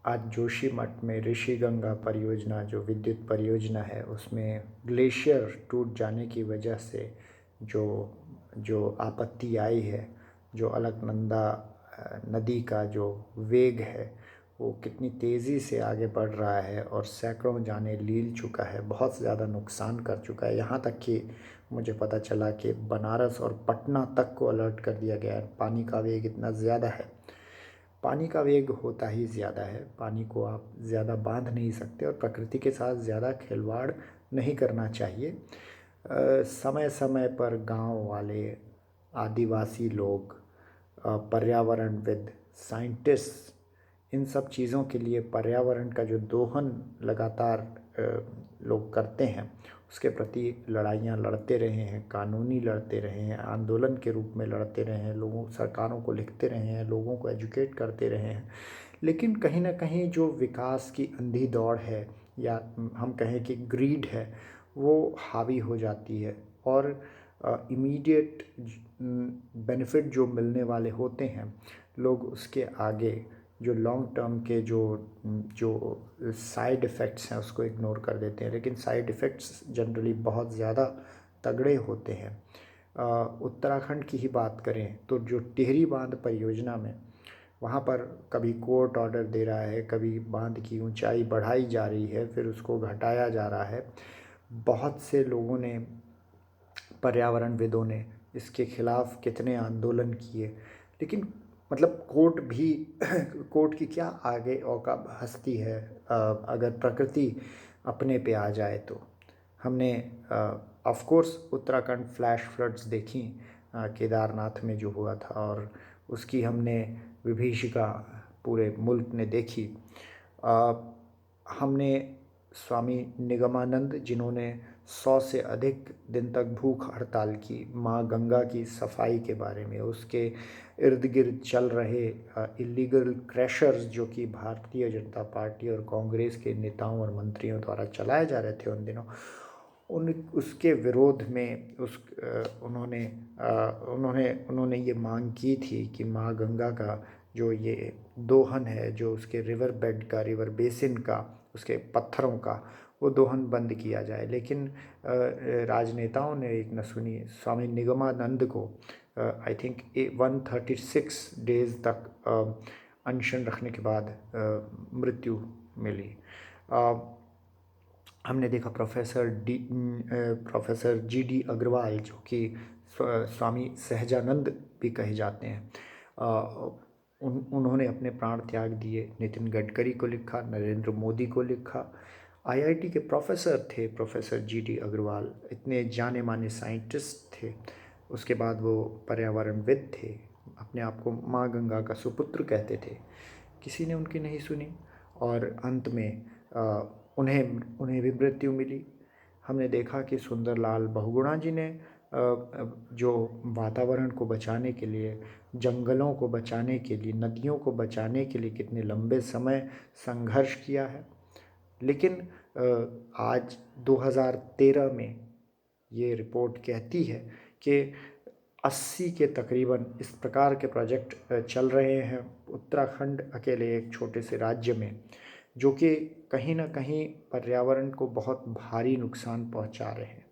आज जोशीमठ में ऋषिगंगा परियोजना जो विद्युत परियोजना है उसमें ग्लेशियर टूट जाने की वजह से जो जो आपत्ति आई है, जो अलकनंदा नदी का जो वेग है वो कितनी तेज़ी से आगे बढ़ रहा है और सैकड़ों जाने लील चुका है, बहुत ज़्यादा नुकसान कर चुका है। यहाँ तक कि मुझे पता चला कि बनारस और पटना तक को अलर्ट कर दिया गया है। पानी का वेग इतना ज़्यादा है, पानी का वेग होता ही ज़्यादा है, पानी को आप ज़्यादा बांध नहीं सकते और प्रकृति के साथ ज़्यादा खिलवाड़ नहीं करना चाहिए। समय समय पर गांव वाले, आदिवासी लोग, पर्यावरणविद, साइंटिस्ट, इन सब चीज़ों के लिए पर्यावरण का जो दोहन लगातार लोग करते हैं उसके प्रति लड़ाइयाँ लड़ते रहे हैं, कानूनी लड़ते रहे हैं, आंदोलन के रूप में लड़ते रहे हैं, लोगों सरकारों को लिखते रहे हैं, लोगों को एजुकेट करते रहे हैं। लेकिन कहीं ना कहीं जो विकास की अंधी दौड़ है या हम कहें कि ग्रीड है वो हावी हो जाती है और इमीडिएट बेनिफिट जो मिलने वाले होते हैं लोग उसके आगे जो लॉन्ग टर्म के जो जो साइड इफ़ेक्ट्स हैं उसको इग्नोर कर देते हैं। लेकिन साइड इफ़ेक्ट्स जनरली बहुत ज़्यादा तगड़े होते हैं। उत्तराखंड की ही बात करें तो जो टिहरी बांध परियोजना में वहाँ पर कभी कोर्ट ऑर्डर दे रहा है, कभी बांध की ऊंचाई बढ़ाई जा रही है, फिर उसको घटाया जा रहा है। बहुत से लोगों ने, पर्यावरणविदों ने इसके खिलाफ कितने आंदोलन किए, लेकिन मतलब कोर्ट भी कोर्ट की क्या आगे औकात हस्ती है अगर प्रकृति अपने पे आ जाए तो। हमने of course Uttarakhand flash floods देखी, केदारनाथ में जो हुआ था, और उसकी हमने विभीषिका पूरे मुल्क ने देखी। अ, हमने स्वामी निगमानंद जिन्होंने 100 से अधिक दिन तक भूख हड़ताल की, माँ गंगा की सफाई के बारे में, उसके इर्द गिर्द चल रहे इलीगल क्रैशर्स जो कि भारतीय जनता पार्टी और कांग्रेस के नेताओं और मंत्रियों द्वारा चलाए जा रहे थे उन दिनों, उन उसके विरोध में उन्होंने उन्होंने उन्होंने ये मांग की थी कि माँ गंगा का जो ये दोहन है, जो उसके रिवर बेड का, रिवर बेसिन का, उसके पत्थरों का, वो दोहन बंद किया जाए। लेकिन राजनेताओं ने एक न सुनी। स्वामी निगमानंद को आई थिंक 136 डेज तक अनशन रखने के बाद मृत्यु मिली। हमने देखा प्रोफेसर जी.डी. अग्रवाल जो कि स्वामी सहजानंद भी कहे जाते हैं, उन्होंने अपने प्राण त्याग दिए। नितिन गडकरी को लिखा, नरेंद्र मोदी को लिखा। आईआईटी के प्रोफेसर थे प्रोफेसर जी.डी. अग्रवाल, इतने जाने माने साइंटिस्ट थे। उसके बाद वो पर्यावरणविद थे, अपने आप को माँ गंगा का सुपुत्र कहते थे। किसी ने उनकी नहीं सुनी और अंत में उन्हें भी मृत्यु मिली। हमने देखा कि सुंदरलाल बहुगुणा जी ने जो वातावरण को बचाने के लिए, जंगलों को बचाने के लिए, नदियों को बचाने के लिए कितने लंबे समय संघर्ष किया है। लेकिन आज 2013 में ये रिपोर्ट कहती है कि 80 के तकरीबन इस प्रकार के प्रोजेक्ट चल रहे हैं उत्तराखंड अकेले, एक छोटे से राज्य में, जो कि कहीं ना कहीं पर्यावरण को बहुत भारी नुकसान पहुंचा रहे हैं।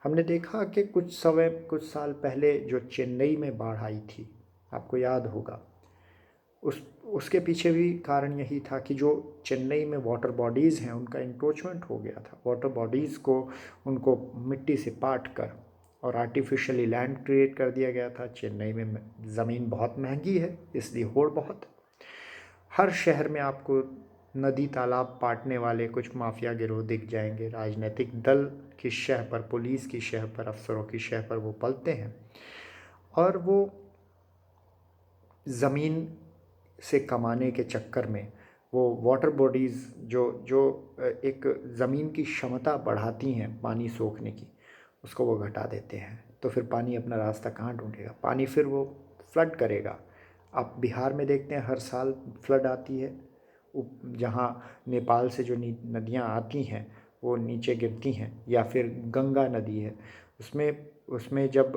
हमने देखा कि कुछ साल पहले जो चेन्नई में बाढ़ आई थी, आपको याद होगा, उसके पीछे भी कारण यही था कि जो चेन्नई में वाटर बॉडीज़ हैं उनका इंक्रोचमेंट हो गया था। वाटर बॉडीज़ को उनको मिट्टी से पाट कर और आर्टिफिशियली लैंड क्रिएट कर दिया गया था। चेन्नई में ज़मीन बहुत महंगी है, इसलिए होड़ बहुत। हर शहर में आपको नदी तालाब पाटने वाले कुछ माफिया गिरोह दिख जाएंगे। राजनीतिक दल की शह पर, पुलिस की शह पर, अफसरों की शह पर वो पलते हैं और वो ज़मीन से कमाने के चक्कर में वो वाटर बॉडीज़ जो जो एक ज़मीन की क्षमता बढ़ाती हैं पानी सोखने की, उसको वो घटा देते हैं। तो फिर पानी अपना रास्ता कहाँ ढूंढेगा? पानी फिर वो फ्लड करेगा। आप बिहार में देखते हैं हर साल फ्लड आती है, जहाँ नेपाल से जो नदियाँ आती हैं वो नीचे गिरती हैं, या फिर गंगा नदी है, उसमें उसमें जब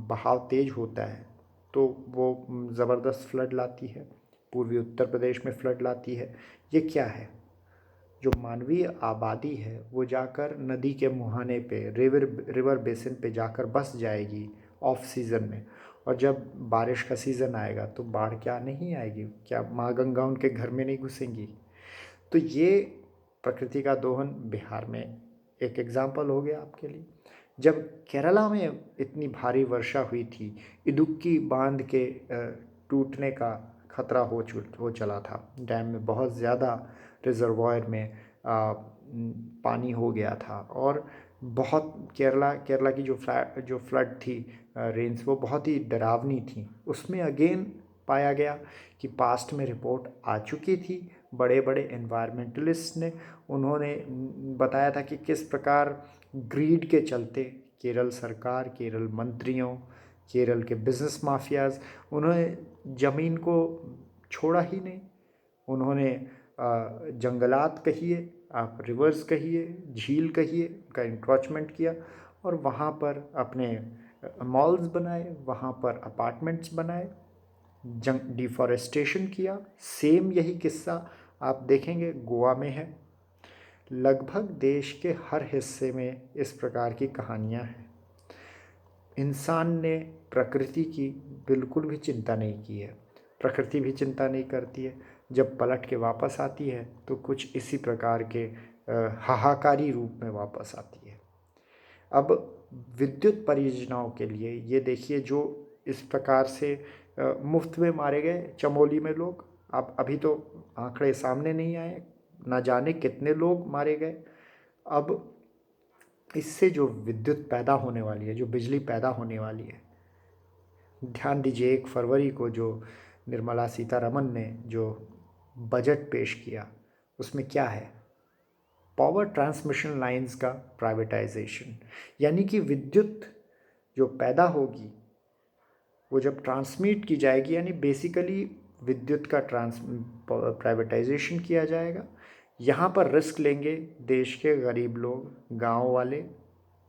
बहाव तेज़ होता है तो वो ज़बरदस्त फ्लड लाती है। पूर्वी उत्तर प्रदेश में फ्लड लाती है। ये क्या है? जो मानवीय आबादी है वो जाकर नदी के मुहाने पे, रिवर बेसिन पे जाकर बस जाएगी ऑफ सीज़न में, और जब बारिश का सीज़न आएगा तो बाढ़ क्या नहीं आएगी? क्या माँ गंगा उनके घर में नहीं घुसेंगी? तो ये प्रकृति का दोहन बिहार में एक एग्जाम्पल हो गया आपके लिए। जब केरला में इतनी भारी वर्षा हुई थी, इदुक्की बांध के टूटने का खतरा हो चला था, डैम में बहुत ज़्यादा रिजर्वायर में पानी हो गया था, और बहुत केरला की जो फ्लड थी, रेंस, वो बहुत ही डरावनी थी। उसमें अगेन पाया गया कि पास्ट में रिपोर्ट आ चुकी थी, बड़े बड़े एनवायरमेंटलिस्ट ने, उन्होंने बताया था कि किस प्रकार ग्रीड के चलते केरल सरकार, केरल मंत्रियों, केरल के बिजनेस माफियाज, उन्होंने ज़मीन को छोड़ा ही नहीं। उन्होंने जंगलात कहिए, आप रिवर्स कहिए, झील कहिए, का इंक्रोचमेंट किया, और वहाँ पर अपने मॉल्स बनाए, वहाँ पर अपार्टमेंट्स बनाए, डिफॉरेस्टेशन किया। सेम यही किस्सा आप देखेंगे गोवा में है। लगभग देश के हर हिस्से में इस प्रकार की कहानियाँ हैं। इंसान ने प्रकृति की बिल्कुल भी चिंता नहीं की है, प्रकृति भी चिंता नहीं करती है। जब पलट के वापस आती है तो कुछ इसी प्रकार के हाहाकारी रूप में वापस आती है। अब विद्युत परियोजनाओं के लिए ये देखिए, जो इस प्रकार से मुफ्त में मारे गए चमोली में लोग, अब अभी तो आंकड़े सामने नहीं आए, ना जाने कितने लोग मारे गए। अब इससे जो विद्युत पैदा होने वाली है, जो बिजली पैदा होने वाली है, ध्यान दीजिए 1 फरवरी को जो निर्मला सीतारमन ने जो बजट पेश किया, उसमें क्या है? पावर ट्रांसमिशन लाइंस का प्राइवेटाइजेशन, यानी कि विद्युत जो पैदा होगी वो जब ट्रांसमिट की जाएगी, यानी बेसिकली विद्युत का प्राइवेटाइजेशन किया जाएगा। यहाँ पर रिस्क लेंगे देश के गरीब लोग, गांव वाले,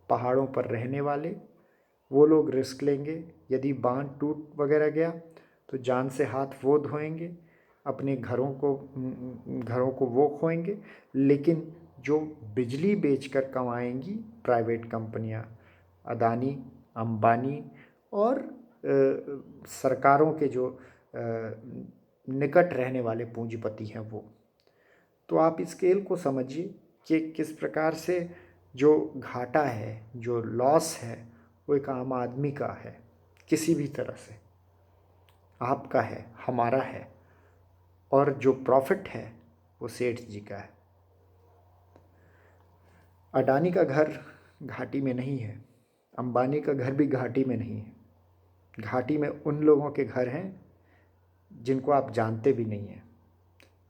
पहाड़ों पर रहने वाले, वो लोग रिस्क लेंगे। यदि बांध टूट वगैरह गया तो जान से हाथ वो धोएंगे, अपने घरों को वो खोएंगे। लेकिन जो बिजली बेचकर कमाएंगी प्राइवेट कंपनियां, अदानी, अंबानी और सरकारों के जो निकट रहने वाले पूंजीपति हैं वो। तो आप इस स्केल को समझिए कि किस प्रकार से जो घाटा है, जो लॉस है, वो एक आम आदमी का है, किसी भी तरह से आपका है, हमारा है, और जो प्रॉफिट है वो सेठ जी का है। अडानी का घर घाटी में नहीं है, अंबानी का घर भी घाटी में नहीं है। घाटी में उन लोगों के घर हैं जिनको आप जानते भी नहीं हैं,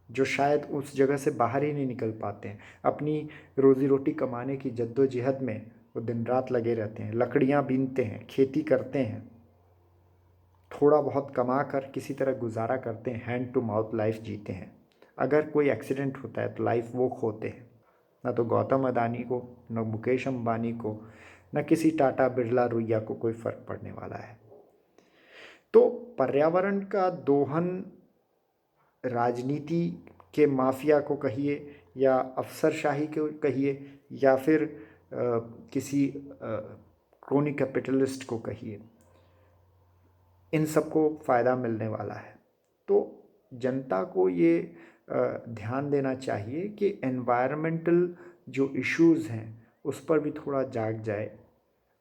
जो शायद उस जगह से बाहर ही नहीं निकल पाते हैं। अपनी रोज़ी रोटी कमाने की जद्दोजहद में वो दिन रात लगे रहते हैं, लकड़ियाँ बीनते हैं, खेती करते हैं, थोड़ा बहुत कमा कर किसी तरह गुजारा करते हैं, हैंड टू माउथ लाइफ जीते हैं। अगर कोई एक्सीडेंट होता है तो लाइफ वो खोते हैं। ना तो गौतम अदानी को, न मुकेश अंबानी को, न किसी टाटा बिरला रुइया को कोई फ़र्क पड़ने वाला है। तो पर्यावरण का दोहन राजनीति के माफिया को कहिए, या अफसरशाही को कहिए, या फिर किसी क्रोनी कैपिटलिस्ट को कहिए, इन सबको फ़ायदा मिलने वाला है। तो जनता को ये ध्यान देना चाहिए कि एनवायरमेंटल जो इश्यूज़ हैं उस पर भी थोड़ा जाग जाए।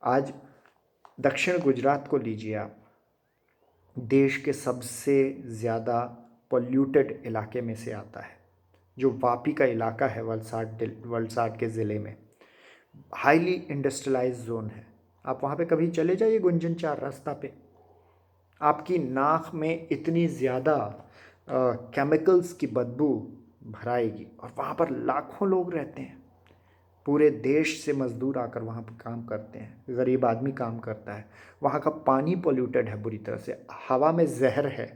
आज दक्षिण गुजरात को लीजिए आप, देश के सबसे ज़्यादा पोल्यूटेड इलाके में से आता है। जो वापी का इलाका है वलसाड के ज़िले में, हाईली इंडस्ट्रियलाइज जोन है। आप वहाँ पे कभी चले जाइए गुंजन 4 रास्ता पे, आपकी नाक में इतनी ज़्यादा केमिकल्स की बदबू भराएगी, और वहाँ पर लाखों लोग रहते हैं। पूरे देश से मज़दूर आकर वहाँ पर काम करते हैं, गरीब आदमी काम करता है। वहाँ का पानी पोल्यूटेड है बुरी तरह से, हवा में जहर है,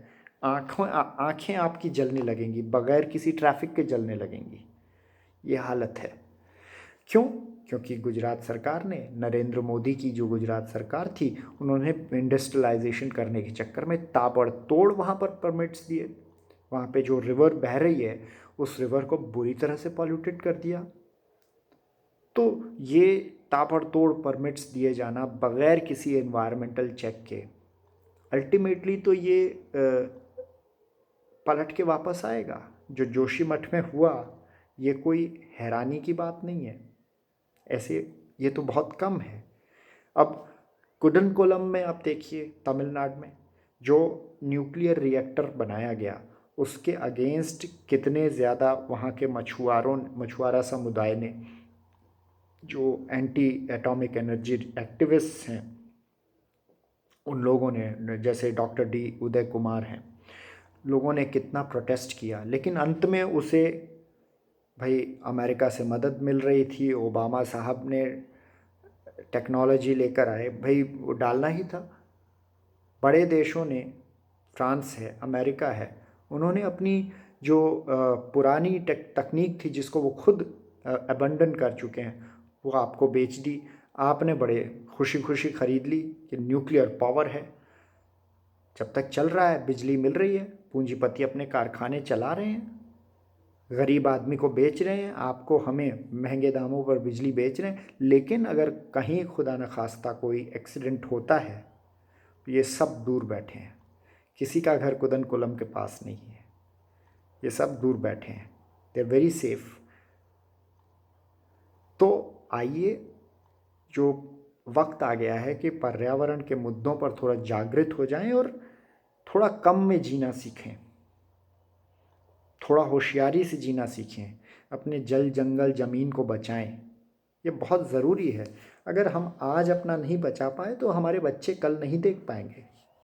आँखें आपकी जलने लगेंगी, बगैर किसी ट्रैफिक के जलने लगेंगी। ये हालत है। क्यों? क्योंकि गुजरात सरकार ने, नरेंद्र मोदी की जो गुजरात सरकार थी, उन्होंने इंडस्ट्रियलाइजेशन करने के चक्कर में ताबड़तोड़ वहाँ पर परमिट्स दिए, वहाँ पे जो रिवर बह रही है उस रिवर को बुरी तरह से पॉल्यूटेड कर दिया। तो ये ताबड़तोड़ परमिट्स दिए जाना बगैर किसी एनवायरमेंटल चेक के, अल्टीमेटली तो ये पलट के वापस आएगा। जो जोशीमठ में हुआ ये कोई हैरानी की बात नहीं है, ऐसे ये तो बहुत कम है। अब कुडनकोलम में आप देखिए तमिलनाडु में जो न्यूक्लियर रिएक्टर बनाया गया उसके अगेंस्ट कितने ज़्यादा वहाँ के मछुआरा समुदाय ने, जो एंटी एटॉमिक एनर्जी एक्टिविस्ट्स हैं उन लोगों ने, जैसे डॉक्टर डी उदय कुमार हैं, लोगों ने कितना प्रोटेस्ट किया। लेकिन अंत में उसे भाई अमेरिका से मदद मिल रही थी, ओबामा साहब ने टेक्नोलॉजी लेकर आए, भाई वो डालना ही था। बड़े देशों ने, फ्रांस है, अमेरिका है, उन्होंने अपनी जो पुरानी तकनीक थी जिसको वो खुद अबंडन कर चुके हैं वो आपको बेच दी। आपने बड़े खुशी खुशी ख़रीद ली कि न्यूक्लियर पावर है, जब तक चल रहा है बिजली मिल रही है, पूंजीपति अपने कारखाने चला रहे हैं, गरीब आदमी को बेच रहे हैं, आपको हमें महंगे दामों पर बिजली बेच रहे हैं। लेकिन अगर कहीं खुदा न खास्ता कोई एक्सीडेंट होता है तो ये सब दूर बैठे हैं, किसी का घर कुदनकुलम के पास नहीं है, ये सब दूर बैठे हैं, दे आर वेरी सेफ। तो आइए, जो वक्त आ गया है कि पर्यावरण के मुद्दों पर थोड़ा जागृत हो जाएं और थोड़ा कम में जीना सीखें, थोड़ा होशियारी से जीना सीखें, अपने जल जंगल ज़मीन को बचाएं। ये बहुत ज़रूरी है। अगर हम आज अपना नहीं बचा पाए तो हमारे बच्चे कल नहीं देख पाएंगे।